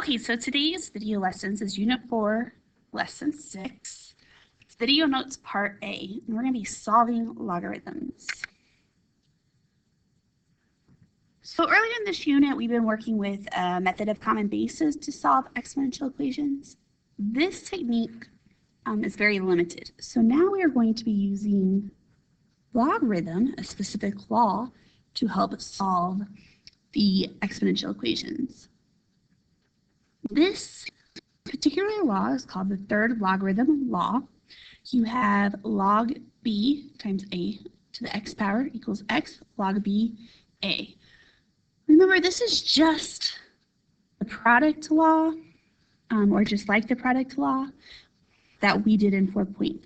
Okay, so today's video lessons is Unit 4, Lesson 6. It's Video Notes Part A, and we're going to be solving logarithms. So earlier in this unit, we've been working with a method of common bases to solve exponential equations. This technique is very limited. So now we are going to be using logarithm, a specific law, to help solve the exponential equations. This particular law is called the third logarithm law. You have log b times a to the x power equals x log b a. Remember, this is just the product law, or just like the product law that we did in 4.5.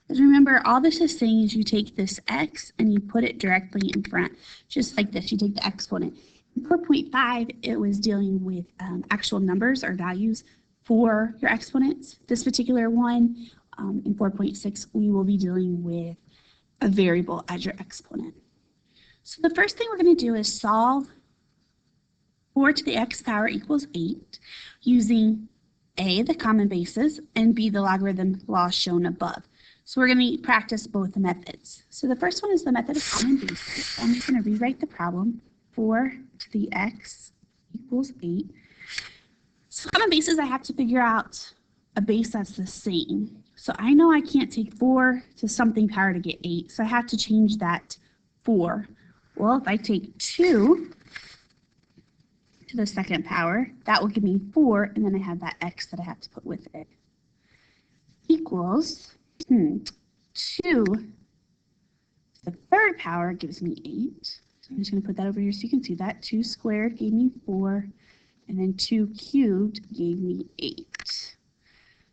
Remember, all this is saying is you take this x and you put it directly in front, just like this. You take the exponent. In 4.5, it was dealing with actual numbers or values for your exponents. This particular one, in 4.6, we will be dealing with a variable as your exponent. So the first thing we're going to do is solve 4 to the x power equals 8 using a, the common basis, and b, the logarithm law shown above. So we're going to practice both methods. So the first one is the method of common basis. I'm just going to rewrite the problem. 4 to the x equals 8. So common basis, I have to figure out a base that's the same. So I know I can't take 4 to something power to get 8, so I have to change that 4. Well, if I take 2 to the second power, that will give me 4, and then I have that x that I have to put with it. Equals 2 to the third power gives me 8. So I'm just going to put that over here so you can see that. 2 squared gave me 4, and then 2 cubed gave me 8.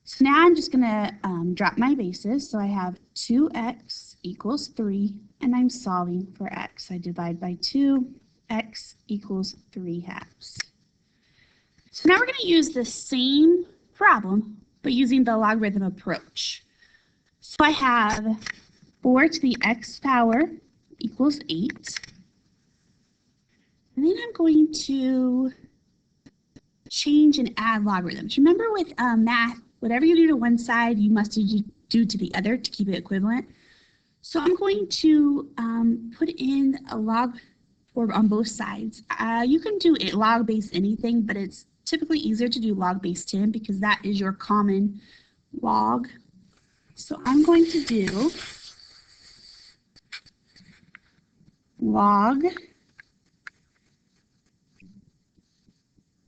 So now I'm just going to drop my bases. So I have 2x equals 3, and I'm solving for x. I divide by 2, x equals 3 halves. So now we're going to use the same problem, but using the logarithm approach. So I have 4 to the x power equals 8. And then I'm going to change and add logarithms. Remember with math, whatever you do to one side, you must do to the other to keep it equivalent. So I'm going to put in a log form on both sides. You can do a log base anything, but it's typically easier to do log base 10 because that is your common log. So I'm going to do log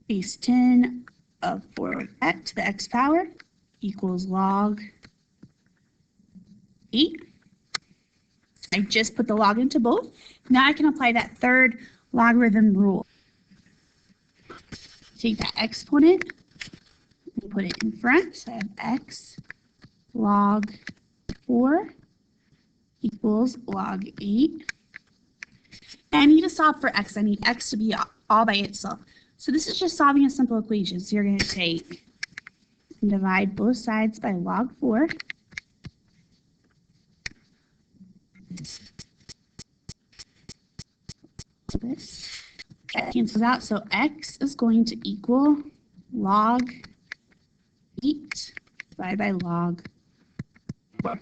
base 10 of 4x to the x power equals log 8. I just put the log into both. Now I can apply that third logarithm rule. Take that exponent and put it in front. So I have x log 4 equals log 8. And I need to solve for x. I need x to be all by itself. So this is just solving a simple equation. So you're going to take and divide both sides by log 4. That cancels out. So x is going to equal log 8 divided by log 4.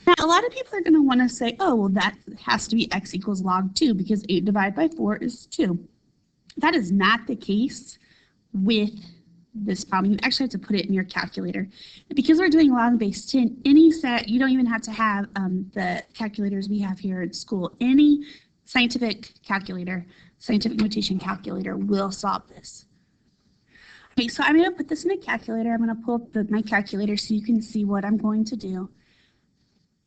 Now, a lot of people are going to want to say, oh, well, that has to be x equals log 2 because 8 divided by 4 is 2. That is not the case with this problem. You actually have to put it in your calculator. And because we're doing log base 10, any set, you don't even have to have the calculators we have here at school. Any scientific calculator, scientific notation calculator will solve this. Okay, so I'm going to put this in a calculator. I'm going to pull up my calculator so you can see what I'm going to do.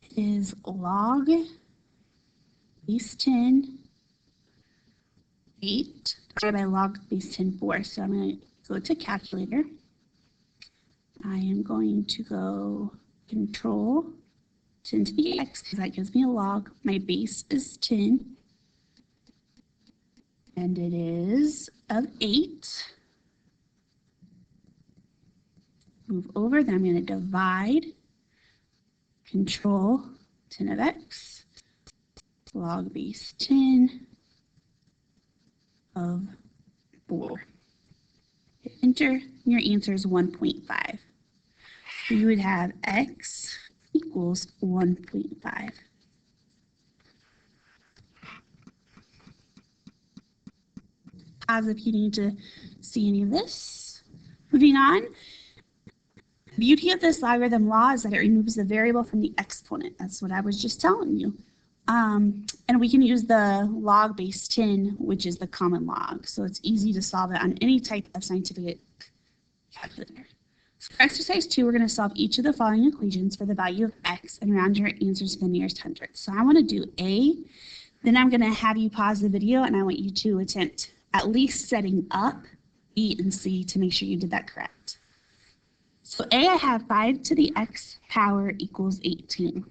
It is log base 10 8 divided by log base 10 4. So I'm going to go to calculator. I am going to go control 10 to the x because that gives me a log. My base is 10 and it is of 8. Move over, then I'm going to divide control 10 of x log base 10 of 4. Hit enter, and your answer is 1.5. So you would have x equals 1.5. Pause if you need to see any of this. Moving on. The beauty of this logarithm law is that it removes the variable from the exponent. That's what I was just telling you. And we can use the log base 10, which is the common log. So it's easy to solve it on any type of scientific calculator. So for exercise 2, we're going to solve each of the following equations for the value of x and round your answers to the nearest hundredth. So I want to do A, then I'm going to have you pause the video and I want you to attempt at least setting up B and C to make sure you did that correct. So A, I have 5 to the x power equals 18.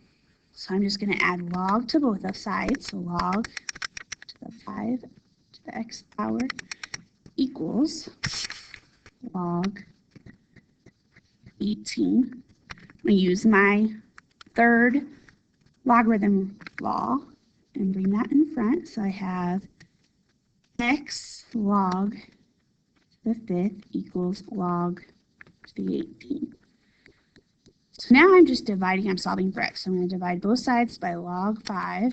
So I'm just going to add log to both of sides. So log to the 5 to the x power equals log 18. I'm going to use my third logarithm law and bring that in front. So I have x log to the 5th equals log to the 18. So now I'm just dividing, I'm solving for x. So I'm going to divide both sides by log 5.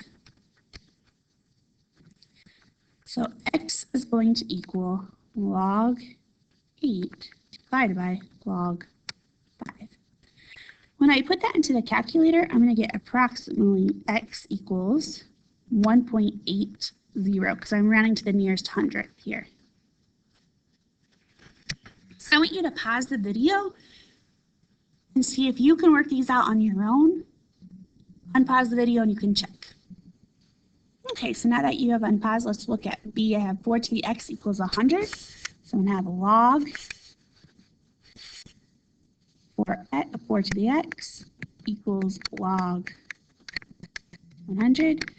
So x is going to equal log 8 divided by log 5. When I put that into the calculator, I'm going to get approximately x equals 1.80 because I'm rounding to the nearest hundredth here. So I want you to pause the video and see if you can work these out on your own. Unpause the video and you can check. Okay, so now that you have unpaused, let's look at B. I have 4 to the x equals 100. So I'm going to have log 4 to the x equals log 100.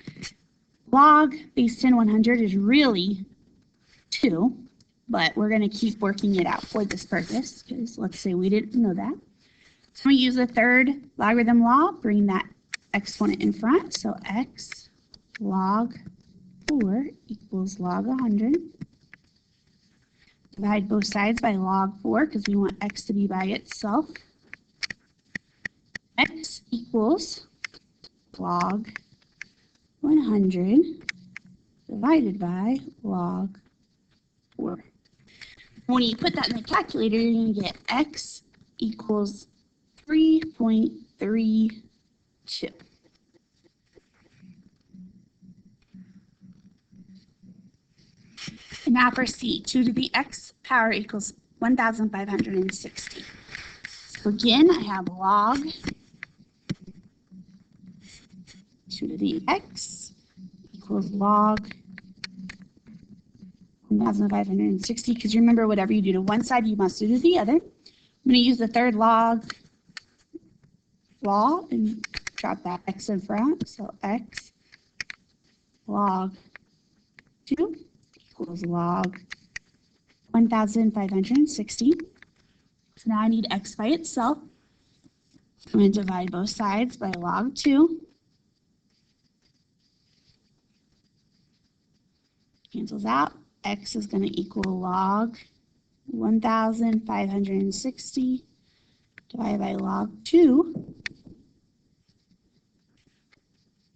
Log base 10 100 is really 2, but we're going to keep working it out for this purpose because let's say we didn't know that. So we use the third logarithm law, bring that exponent in front. So x log 4 equals log 100. Divide both sides by log 4 because we want x to be by itself. X equals log 100 divided by log 4. When you put that in the calculator, you're going to get x equals 3.32. And now for C, 2 to the x power equals 1,560. So again, I have log 2 to the x equals log 1,560, because remember, whatever you do to one side, you must do to the other. I'm going to use the third log law and drop that x in front. So x log 2 equals log 1,560. So now I need x by itself. I'm going to divide both sides by log 2. Cancels out. X is going to equal log 1,560 divided by log 2,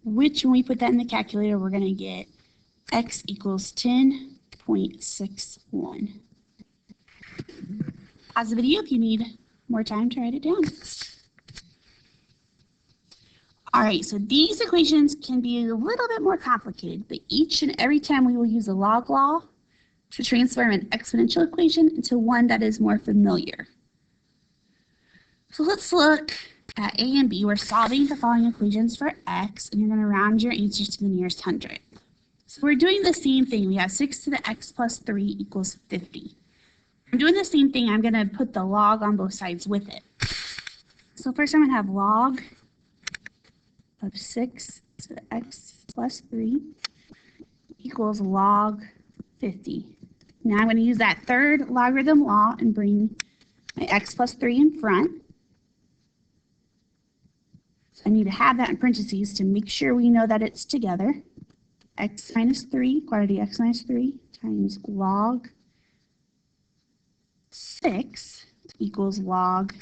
which when we put that in the calculator, we're going to get x equals 10.61. Pause the video if you need more time to write it down. All right, so these equations can be a little bit more complicated, but each and every time we will use a log law to transform an exponential equation into one that is more familiar. So let's look at A and B. We're solving the following equations for x, and you're going to round your answers to the nearest hundredth. So we're doing the same thing. We have 6 to the x plus 3 equals 50. I'm doing the same thing. I'm going to put the log on both sides with it. So first I'm going to have log of 6 to the x plus 3 equals log 50. Now I'm going to use that third logarithm law and bring my x plus 3 in front. So I need to have that in parentheses to make sure we know that it's together. X minus 3, quantity x minus 3 times log 6 equals log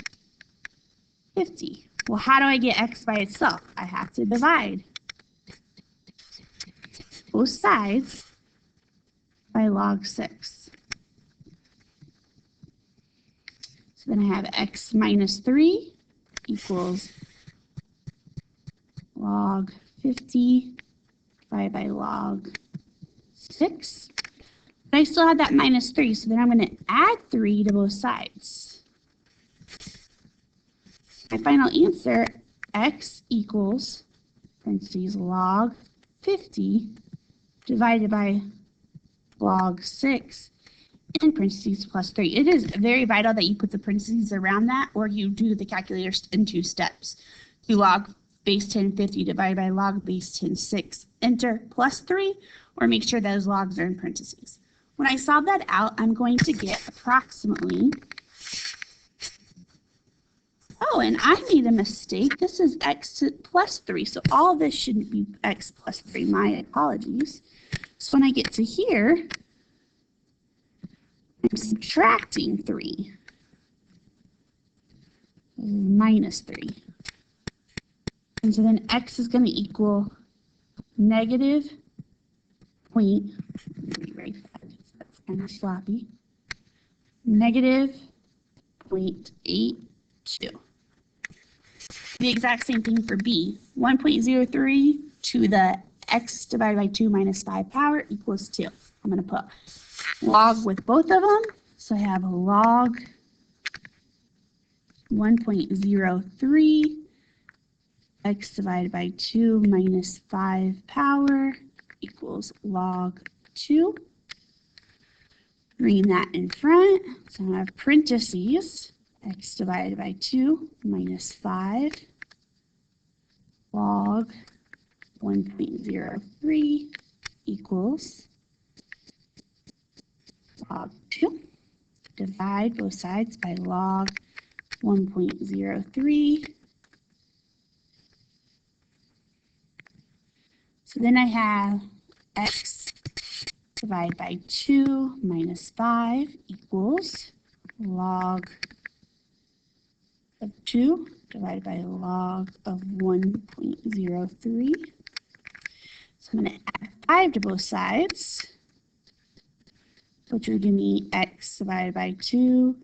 50. Well, how do I get x by itself? I have to divide both sides by log 6. So then I have x minus 3 equals log 50 divided by log 6. But I still have that minus 3, so then I'm going to add 3 to both sides. My final answer, x equals, parentheses, log 50 divided by log 6 in parentheses plus 3. It is very vital that you put the parentheses around that, or you do the calculator in 2 steps. Do log base 10 50 divided by log base 10 6, enter plus 3, or make sure those logs are in parentheses. When I solve that out, I'm going to get approximately, oh, and I made a mistake. This is x plus 3, so all this shouldn't be x plus 3. My apologies. So when I get to here, I'm subtracting 3, minus 3. And so then x is going to equal negative point, rewrite that because that's kind of sloppy, negative 0.82. The exact same thing for b. 1.03 to the x divided by 2 minus 5 power equals 2. I'm going to put log with both of them. So I have a log 1.03 x divided by 2 minus 5 power equals log 2. Bring that in front. So I have parentheses, x divided by 2 minus 5 log 1.03 equals log 2. Divide both sides by log 1.03. So then I have x divided by 2 minus 5 equals log of 2 divided by log of 1.03. So I'm going to add 5 to both sides, which will give me x divided by 2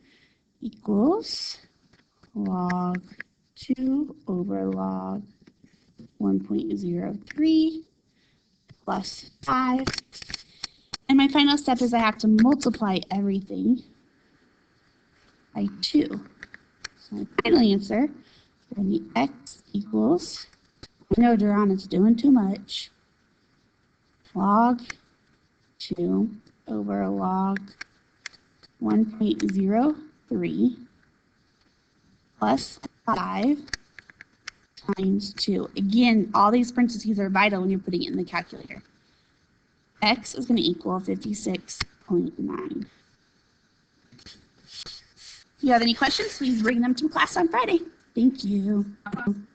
equals log 2 over log 1.03 plus 5. And my final step is I have to multiply everything by 2. So my final answer is going to be x equals, I know Duran is doing too much, log 2 over log 1.03 plus 5 times 2. Again, all these parentheses are vital when you're putting it in the calculator. X is going to equal 56.9. If you have any questions, please bring them to class on Friday. Thank you.